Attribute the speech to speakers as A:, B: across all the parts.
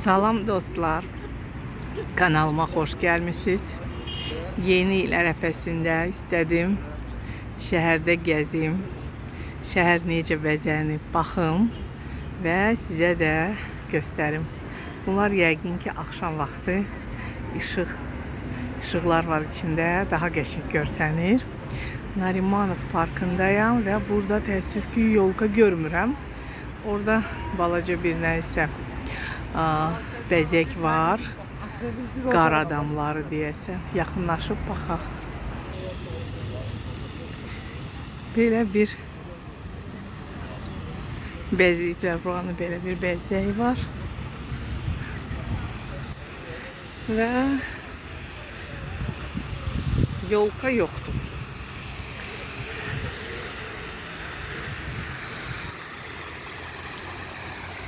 A: Salam dostlar, kanalıma hoş gelmişsiniz. Yeni il ərəfəsində istədim şəhərdə gəzim, şəhər necə bəzənib baxım və sizə də göstərim. Bunlar yəqin ki axşam vaxtı işıqlar var içində, daha qəşəng görsənir. Narimanov parkındayım və burada təəssüf ki yolka görmürəm. Orada balaca bir nəysə bəzək var, qar adamları deyəsən. Yaxınlaşıb baxaq. Belə bir bəzəklər, buranın belə bir bəzəyi var və yolka yoxdur.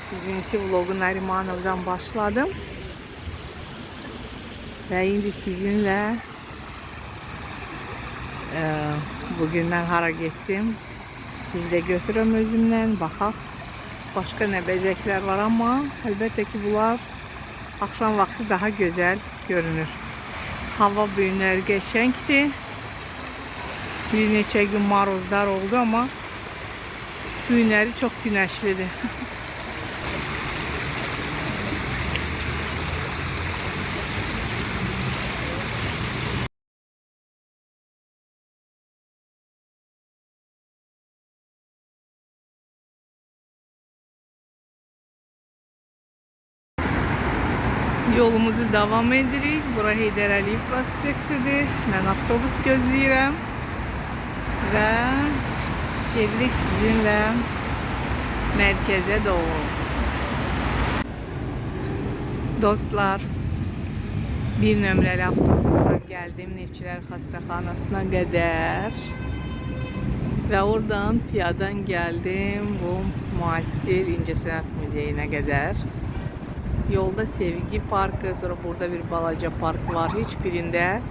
A: Bugünkü vlogu Narimanov'dan başladım. Ve indi sizinle bugünden hara gittim. Siz de götürüm özümden, bakaq. Başka ne bezekler var ama elbette ki bunlar akşam vakti daha güzel görünür. Hava bugünler geçenkti. Bir neçə gün marozlar oldu ama günleri çok güneşliydi. Yolumuzu devam edirik. Bura Heydər Əliyev prospektidir. Mən avtobus gözləyirəm və gedirik sizinlə mərkəzə doğru. Dostlar, bir nömrəli avtobusla gəldim Neftçilər Xəstəxanasına qədər və oradan piyadan gəldim bu müasir İncəsənət Muzeyinə qədər. Yolda Sevgi Parkı, sonra burada bir balaca park var. Hiçbirinde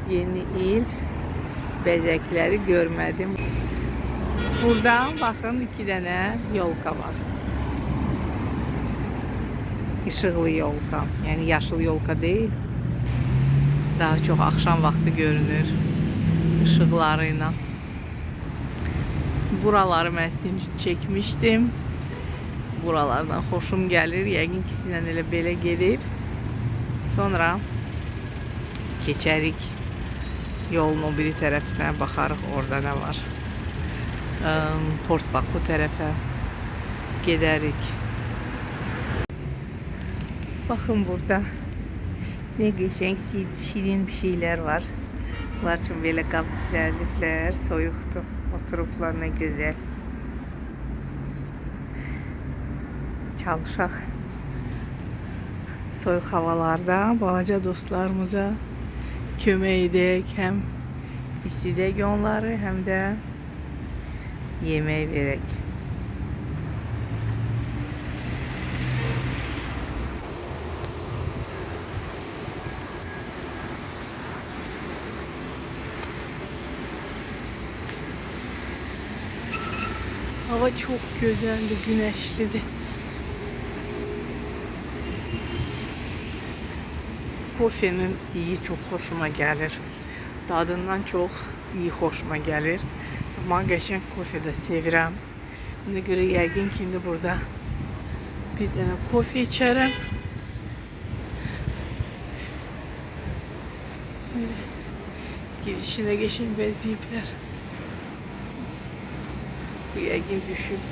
A: yeni il bezekleri görmedim. Burada bakın iki tane yolka var. Işıklı yolka. Yani yaşıl yolka değil. Daha çok akşam vakti görünür. Işıklarıyla. Buraları mən çekmiştim. Buralardan hoşum gelir. Yəqin ki sizlə elə belə gedib. Sonra keçərik yolun o biri tərəfinə, baxarıq orada nə var. Port Baku tərəfə gedərik. Baxın burada ne qəşəng şirin bir şeyler var. Bunlar üçün belə qab düzəldiblər. Soyuqdur. Oturublar, nə gözəl. Çalışaq soyuq havalarda balaca dostlarımıza kömək edək, həm isidək onları, həm də yemək verək. Hava çok güzeldi, güneşliydi. Kofenin iyi, çok hoşuma gelir. Tadından çok iyi hoşuma gelir. Ama geçen kofe de sevirəm. Buna göre yəqin ki indi burada bir tane kofe içərəm. Girişine geçin beziyipler. Bu yəqin düşüb.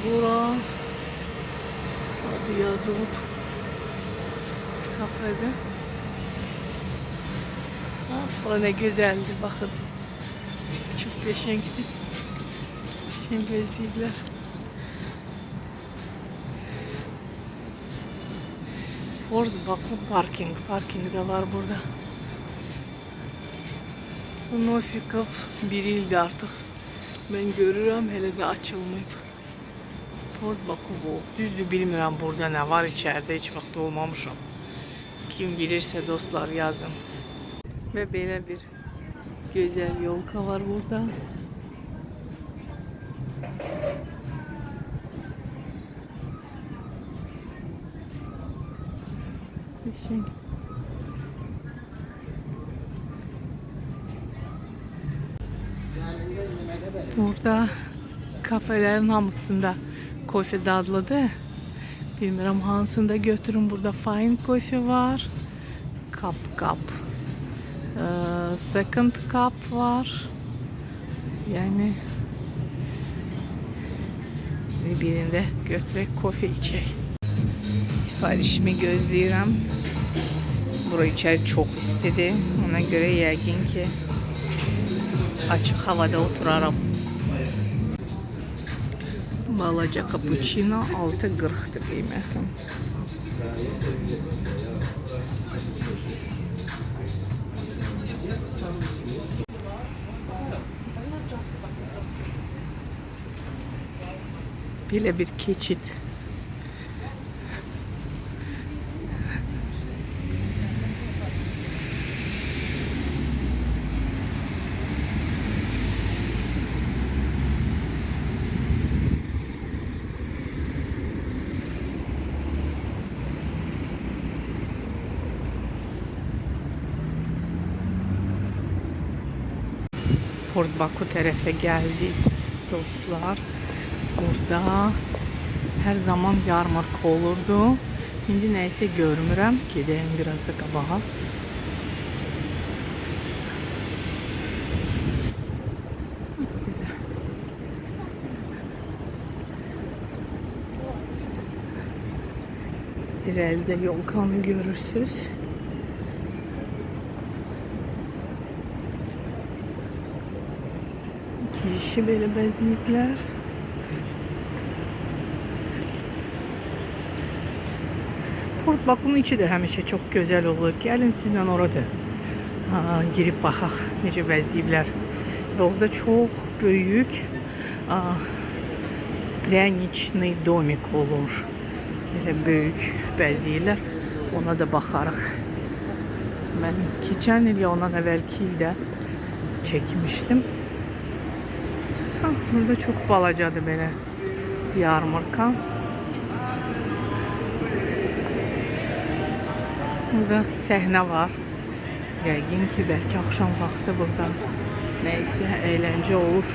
A: Bura adı yazılıp kafede. Bura ne güzeldi, bakın. Çok qəşəngdir. Şimdi beziyiblər. Orada bakın parking de var burada. Nofikov bir ildi artık. Ben görürüm, hele de açılmayıp. Port Baku. Düzdür, bilmirəm burada ne var içeride, hiç vaxt olmamışam. Kim bilirse dostlar yazın. Ve belə bir güzel yolka var burada. Qəşəng. Burada kafelerin hamısında kofe dadlıdır. Bilmirəm hansında götürün. Burada fine kofe var. Kap. Second cup var. Yani birinde götürək kofe içək. Sifarişimi gözləyirəm. Bura içəri çox istidir. Ona görə yəqin ki açıq havada oturaram. Balaca cappuccino 6.40'dır qiymətim. Belə bir keçid. Port Baku tərəfə gəldik dostlar. Burada her zaman yarmarka olurdu. Şimdi neyse görmürəm. Gedəyim biraz da qabağa. İrəlidə yolkanı görürsüz. Girişi belə bəzəyiblər. Port Baku'nun içi de həmişə çox gözəl olur. Gəlin sizlə orada girib baxaq necə bəzəyiblər. Və orada çox böyük pryanичный domik olur. Belə böyük bəzəyirlər. Ona da baxarıq. Mən keçən il ya ondan əvvəlki ildə çəkmişdim. Burada çox balacadır belə yarmarka. Burada səhnə var. Yəqin ki, bəlkə axşam vaxtı burada nəysə əyləncə olur.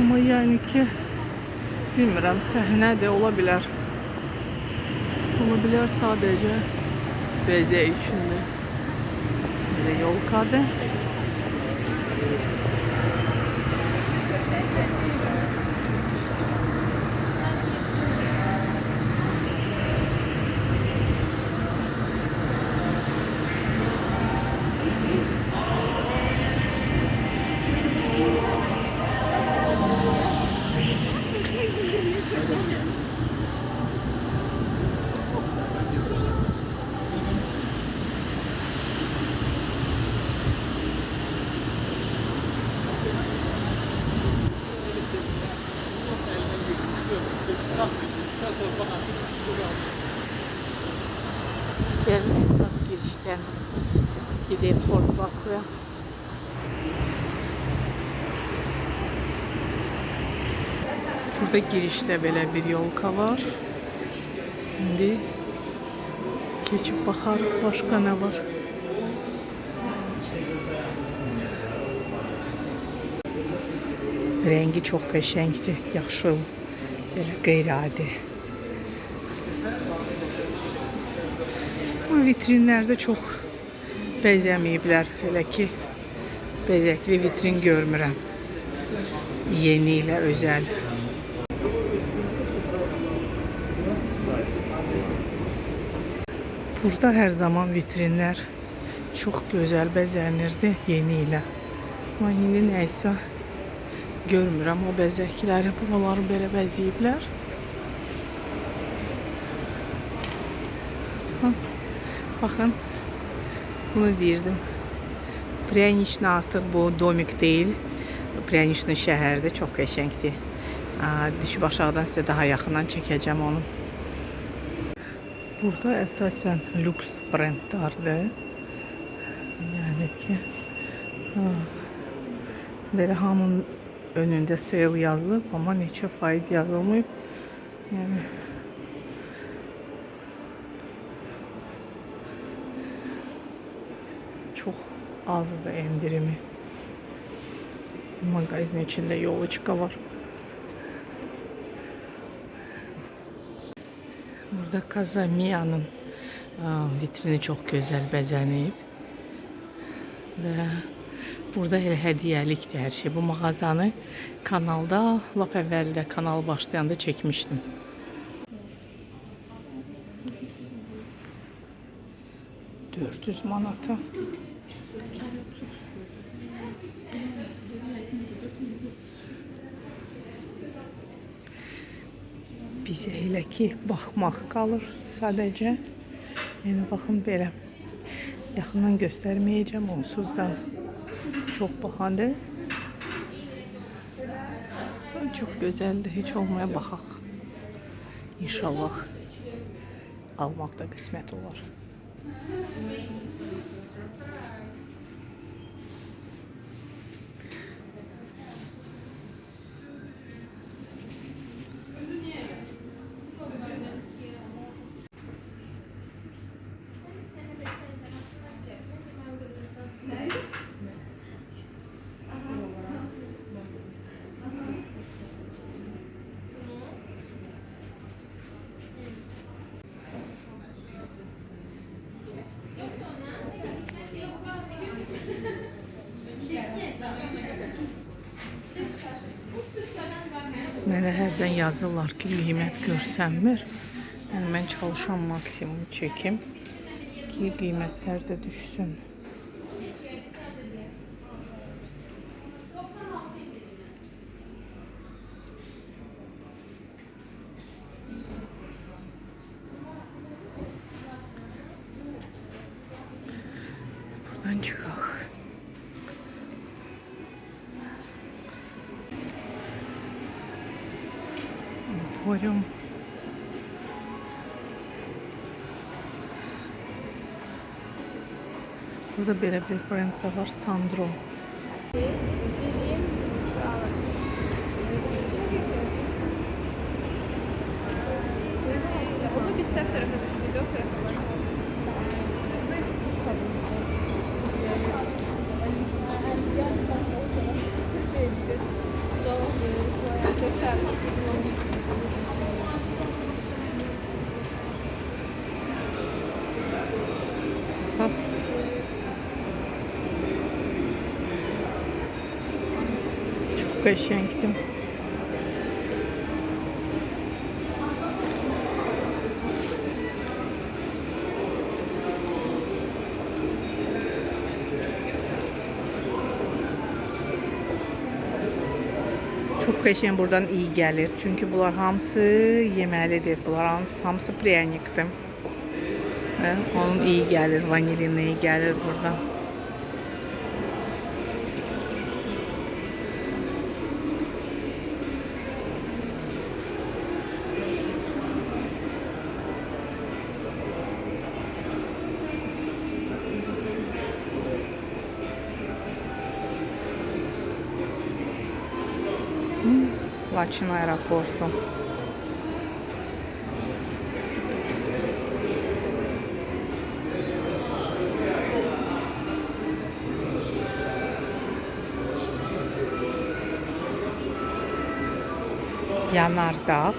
A: Ama yani ki bilmirəm, səhnə də ola bilər. Ola bilər sadəcə bəzək üçündür. Belə yolkadır. Gelin esas girişten gideyim Port Baku'ya. Burada girişte belə bir yolka var. Şimdi keçib baxarıq başqa nə var. Rengi çox qəşəngdir, yaxşı, belə qeyri-adi. Vitrinlərdə çox bəzəməyiblər, elə ki bəzəkli vitrin görmürəm. Yeni ilə özəl. Burada hər zaman vitrinlər çox gözəl bəzənirdi yeni ilə. Amma indi nəysə görmürəm o bəzəkləri, buraları belə bəzəyiblər. Bakın, bunu deyirdim. Pryanичный artıq bu domik deyil. Pryanичный şəhərdir, çox qəşəngdir. Düşüb aşağıdan sizə daha yaxından çəkəcəm onu. Burada əsasən lüks brendlərdir. ki. Böyle hamının önünde sale yazılıb, amma neçə faiz yazılmayıb. Yəni çok azdı endirimi. Magazin içinde yoluçka var. Burada Kazamia'nın vitrini çok güzel bəzənib. Və burada elə hədiyyəlikdir hər şey. Bu mağazanı kanalda, lap əvvəldə kanal başlayanda çəkmişdim. $400 manata. Bizə elə ki baxmaq qalır sadəcə. Yəni baxın belə. Yaxından göstərməyəcəm, onsuz da çox bahadır. Çox gözəldir, heç olmaya baxaq. İnşallah almaq da qismət olar. Mənə hərdən yazırlar ki, qiymət görsənmir. Yəni mən çalışan maksimum çəkim ki, qiymətlər də düşsün. Buradan çıxaq. Koyuyorum. Burada böyle bir brand da var, Sandro.
B: Onu biz sef tarafa düştük, o tarafa var.
A: Bak. Çok qəşəngdir. Çok qəşəng, buradan iyi gəlir. Çünkü bunlar hamısı yeməlidir. Bunlar hamısı pryanikdir. Onun iyi gəlir, vanilin iyi gəlir buradan. Laçın aeroportu. Yanardağ.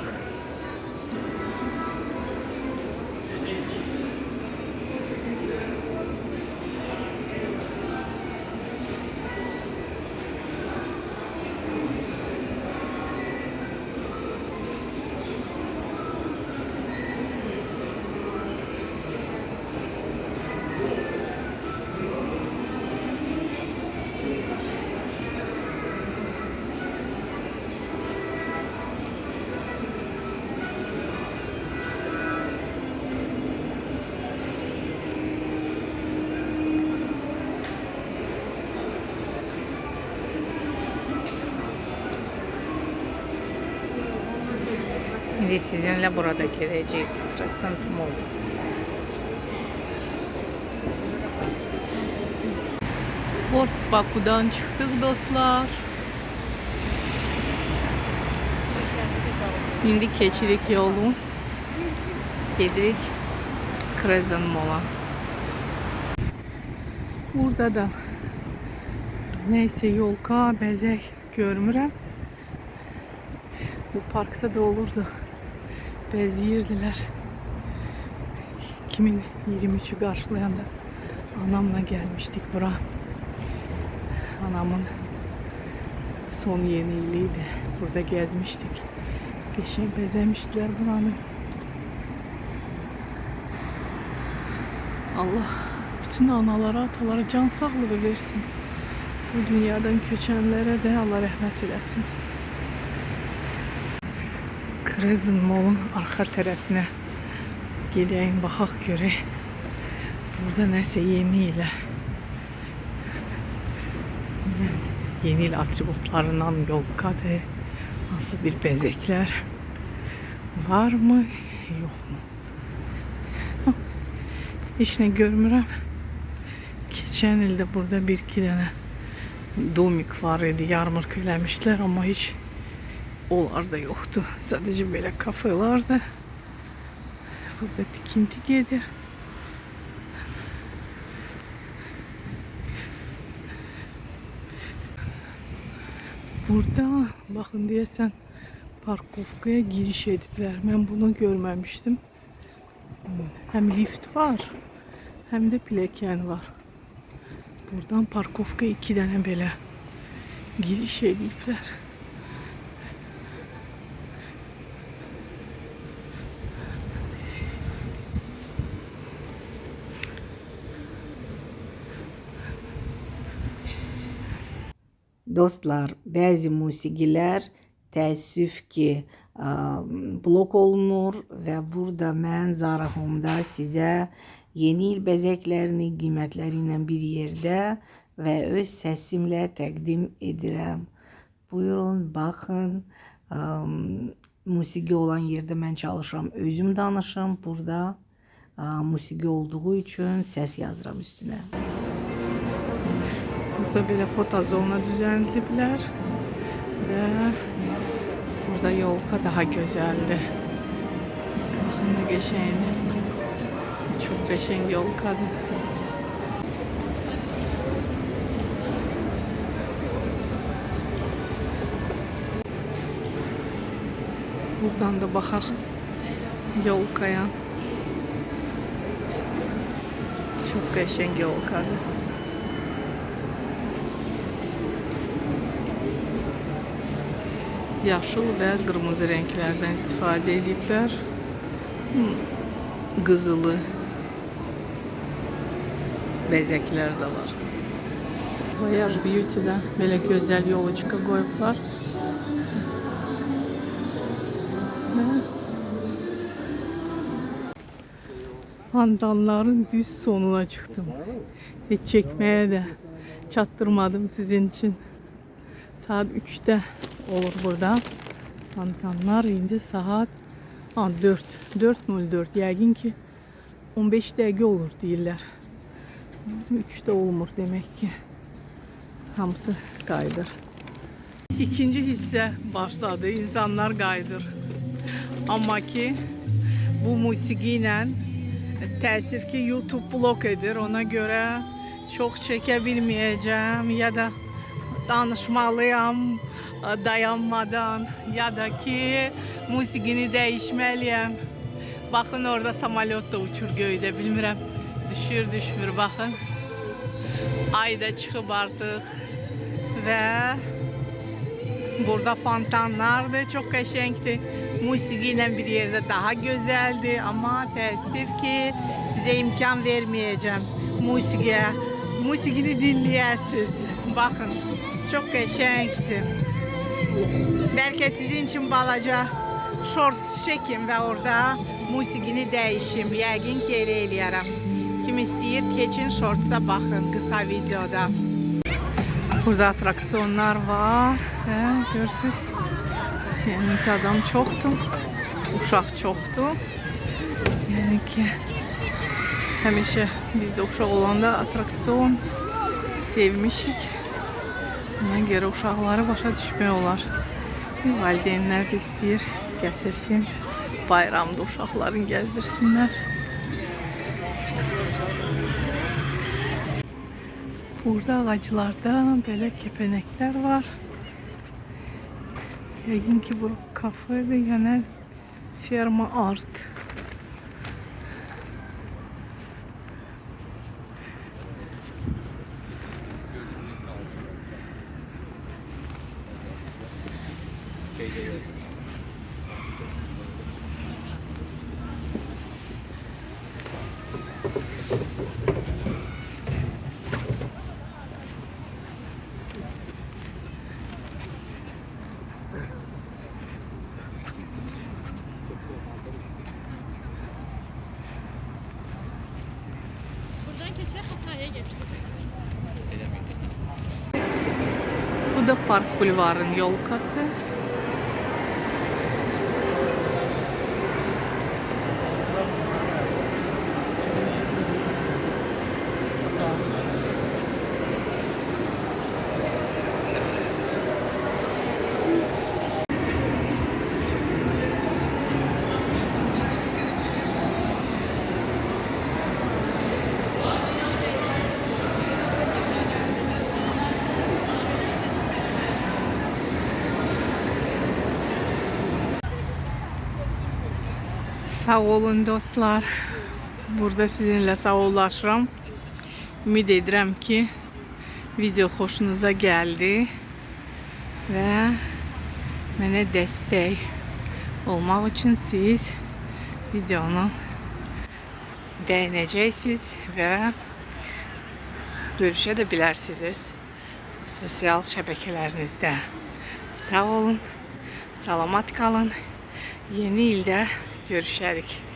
A: Şimdi sizinle burada geleceğiz. Rasıntım oldu. Port Baku'dan çıktık dostlar. Şimdi keçilik yolu. Gedirik Krezin Mola. Burada da neyse yolka bezek görmürəm. Bu parkta da olurdu. Beziyirdiler. 2023'ü karşılayanda anamla gelmiştik bura. Anamın son yeni iliydi. Burada gezmiştik. Geçen bezemiştiler buranı. Allah bütün analara, atalara can sağlığı versin. Bu dünyadan köçenlere de Allah rahmet eylesin. Krezin Mol'un arka tarafına gideyim bakak göre. Burada neyse yeniyle. Evet, yeni atributlarından yolkadı. Nasıl bir bezekler var mı yok mu? Hiç ne görmürəm. Geçen ilde burada bir iki tane domik var idi. Yarmırk eləmişler ama hiç onlar da yoktu. Sadece böyle kafelerdi. Burada tikinti gelir. Burada bakın diyesen parkovkaya giriş edipler. Ben bunu görmemiştim. Hem lift var hem de pleken var. Buradan parkovka 2 tane böyle giriş edipler.
C: Dostlar, bəzi musiqilər təəssüf ki blok olunur və burada mən Zarahomda sizə yeni il bəzəklərini qiymətləri ilə bir yerdə və öz səsimlə təqdim edirəm. Buyurun, baxın. Musiqi olan yerdə mən çalışıram, özüm danışım. Burada musiqi olduğu üçün səs yazıram üstünə.
A: Burada böyle fotozona düzenlediler ve burada yolka daha güzeldi. Bakın da geçeydi. Çok geçen yolkadı. Buradan da bakak yolkaya. Çok geçen yolkadı. Yaşıl ve kırmızı renklerden istifade edipler. Kızılı bezekler de var. Voyage Beauty'de böyle güzel yoluçka koyuplar. Pandanların düz sonuna çıktım. Hiç çekmeye de çattırmadım sizin için. Saat 3'te olur burada. Fantanlar indi saat 4.04 yəqin ki 15 dəqiqə olur deyirlər. Bizim 3'te olmur demek ki. Hamısı qayıdır. İkinci hissə başladı. İnsanlar qayıdır. Amma ki bu musiqi ilə təəssüf ki YouTube blok edir. Ona görə çox çəkə bilməyəcəm ya da danışmalıyam dayanmadan ya da ki musiqini değişmeliyim. Bakın orada samolyot da uçur göydə, bilmirəm düşür düşmür, bakın ay da çıxıb artıq və burada fontanlar da çox qəşəngdir. Musiqi ilə bir yerdə daha gözəldir, amma təəssüf ki sizə imkan verməyəcəm musiqini dinləyəsiniz. Bakın çok qəşəngdir. Belki sizin için balaca shorts çekim ve orada musiqini değişim. Yəqin ki elə eləyərəm. Kim istəyir keçin shortsa baxın kısa videoda. Burada atraksiyonlar var. Görürsünüz. Yani ki adam çoktu. Uşaq çoktu. Yani ki həmişə bizdə uşaq olanda atraksiyon sevmişik. Buna görə uşaqları başa düşmək olar. Valideynlər də istəyir gətirsin. Bayramda uşaqların gəzdirsinlər. Burada ağaclarda böyle kepenekler var. Yəqin ki bu kafedir, yəni ferma art.
B: Buradan keçsək Xatay'a geçiyor.
A: Bu da Park Bulvarı'nın yolkası. Sağ olun dostlar. Burada sizinle sağollaşıram. Ümid edirəm ki video xoşunuza gəldi və mənə dəstək olmaq üçün siz videonu bəyənəcəksiniz və bölüşə də bilərsiniz sosial şəbəkələrinizdə. Sağ olun, salamat qalın. Yeni ildə görüşərik.